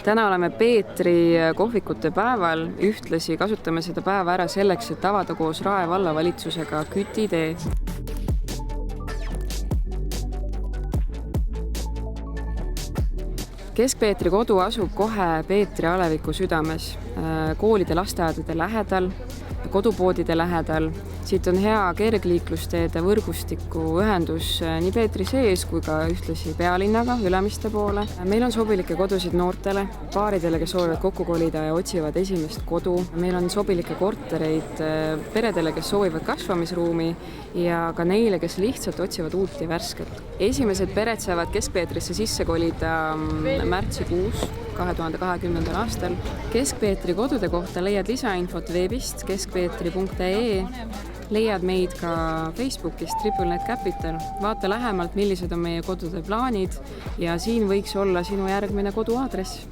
Täna oleme Peetri kohvikute päeval, ühtlasi kasutame seda päeva ära selleks, et avada koos Rae vallavalitsusega kütitee. Kesk-Peetri kodu asub kohe Peetri aleviku südames, koolide lasteaedade lähedal, kodupoodide lähedal. Siit on hea kergliiklusteede võrgustiku ühendus nii Peetri sees kui ka ühtlasi pealinnaga Ülemiste poole. Meil on sobilikke kodusid noortele, paaridele, kes soovivad kokku kolida ja otsivad esimest kodu. Meil on sobilikke kortereid peredele, kes soovivad kasvamisruumi ja ka neile, kes lihtsalt otsivad uut ja värsket. Esimesed pered saavad Kesk-Peetrisse sisse kolida märtsikuus 2020. aastal. Kesk-Peetri kodude kohta leiad lisainfot veebist keskpeetri.ee. Leiad meid ka Facebookist TripleNet Capital. Vaata lähemalt, millised on meie kodude plaanid ja siin võiks olla sinu järgmine koduaadress.